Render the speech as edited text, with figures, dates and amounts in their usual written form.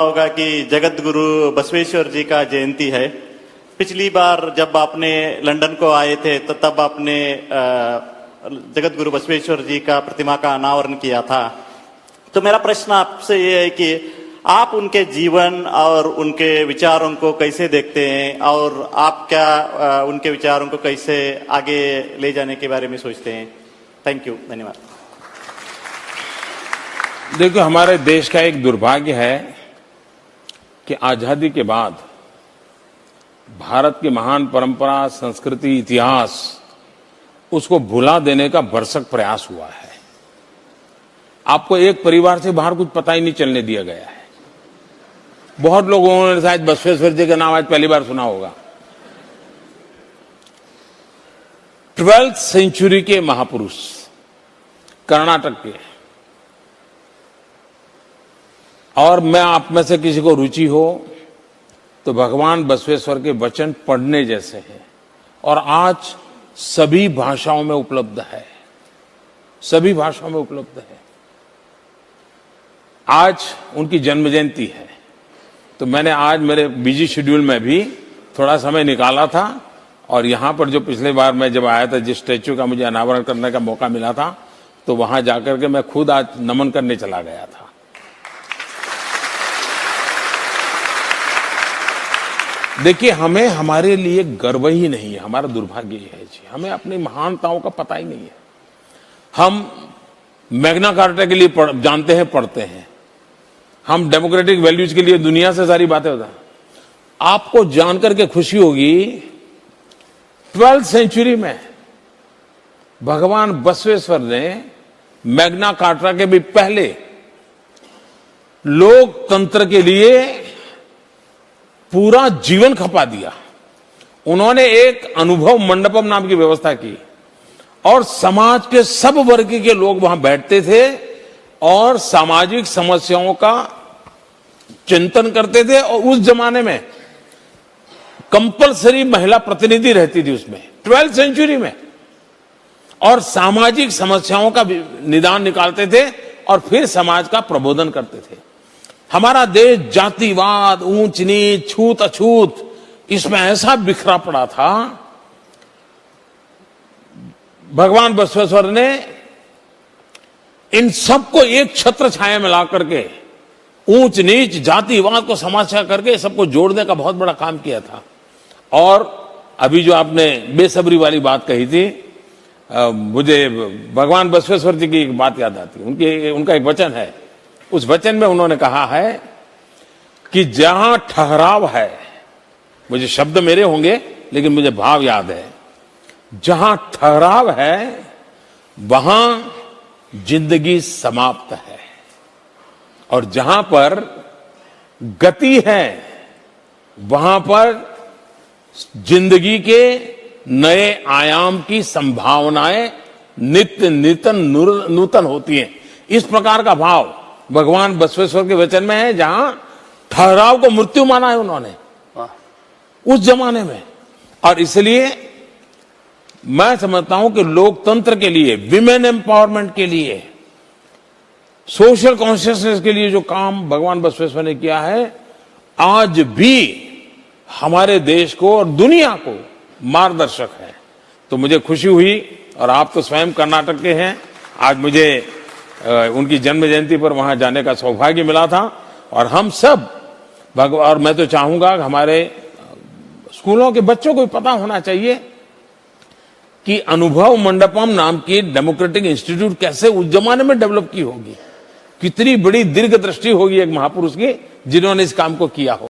होगा कि जगत गुरु बसवेश्वर जी का जयंती है। पिछली बार जब आपने लंदन को आए थे तो तब आपने जगत गुरु बसवेश्वर जी का प्रतिमा का अनावरण किया था। तो मेरा प्रश्न आपसे ये है कि आप उनके जीवन और उनके विचारों को कैसे देखते हैं और आप क्या उनके विचारों को कैसे आगे ले जाने के बारे में सोचते हैं? थैंक यू, धन्यवाद। देखो, हमारे देश का एक दुर्भाग्य है कि आजादी के बाद भारत की महान परंपरा, संस्कृति, इतिहास उसको भुला देने का भरसक प्रयास हुआ है। आपको एक परिवार से बाहर कुछ पता ही नहीं चलने दिया गया है। बहुत लोगों ने शायद बसवेश्वर जी का नाम आज पहली बार सुना होगा। 12th सेंचुरी के महापुरुष, कर्नाटक के। और मैं आप में से किसी को रुचि हो तो भगवान बसवेश्वर के वचन पढ़ने जैसे हैं और आज सभी भाषाओं में उपलब्ध है, सभी भाषाओं में उपलब्ध है। आज उनकी जन्म जयंती है, तो मैंने आज मेरे बिजी शेड्यूल में भी थोड़ा समय निकाला था और यहां पर जो पिछले बार मैं जब आया था, जिस स्टैच्यू का मुझे अनावरण करने का मौका मिला था, तो वहां जाकर के मैं खुद आज नमन करने चला गया था। देखिए, हमें हमारे लिए गर्व ही नहीं है, हमारा दुर्भाग्य ही है जी। हमें अपनी महानताओं का पता ही नहीं है। हम मैग्ना कार्टा के लिए जानते हैं, पढ़ते हैं। हम डेमोक्रेटिक वैल्यूज के लिए दुनिया से सारी बातें होता है। आपको जानकर के खुशी होगी, 12th सेंचुरी में भगवान बसवेश्वर ने मैग्ना कार्टा के भी पहले लोकतंत्र के लिए पूरा जीवन खपा दिया। उन्होंने एक अनुभव मंडपम नाम की व्यवस्था की और समाज के सब वर्ग के लोग वहां बैठते थे और सामाजिक समस्याओं का चिंतन करते थे। और उस जमाने में कंपलसरी महिला प्रतिनिधि रहती थी उसमें, 12th सेंचुरी में, और सामाजिक समस्याओं का निदान निकालते थे और फिर समाज का प्रबोधन करते थे। हमारा देश जातिवाद, ऊंच नीच, छूत अछूत, इसमें ऐसा बिखरा पड़ा था। भगवान बसवेश्वर ने इन सबको एक छत्र छाया में ला करके ऊंच नीच, जातिवाद को समस्या करके सबको जोड़ने का बहुत बड़ा काम किया था। और अभी जो आपने बेसब्री वाली बात कही थी, मुझे भगवान बसवेश्वर जी की एक बात याद आती है। उनका एक वचन है, उस वचन में उन्होंने कहा है कि जहां ठहराव है, मुझे शब्द मेरे होंगे लेकिन मुझे भाव याद है, जहां ठहराव है वहां जिंदगी समाप्त है और जहां पर गति है वहां पर जिंदगी के नए आयाम की संभावनाएं नित्य नूतन होती हैं। इस प्रकार का भाव भगवान बसवेश्वर के वचन में है, जहां ठहराव को मृत्यु माना है उन्होंने उस जमाने में। और इसलिए मैं समझता हूं कि लोकतंत्र के लिए, विमेन एम्पावरमेंट के लिए, सोशल कॉन्शियसनेस के लिए जो काम भगवान बसवेश्वर ने किया है, आज भी हमारे देश को और दुनिया को मार्गदर्शक है। तो मुझे खुशी हुई, और आप तो स्वयं कर्नाटक के हैं, आज मुझे उनकी जन्म जयंती पर वहां जाने का सौभाग्य मिला था। और हम सब और मैं तो चाहूंगा कि हमारे स्कूलों के बच्चों को पता होना चाहिए कि अनुभव मंडपम नाम की डेमोक्रेटिक इंस्टीट्यूट कैसे उस जमाने में डेवलप की होगी, कितनी बड़ी दीर्घ दृष्टि होगी एक महापुरुष की जिन्होंने इस काम को किया हो।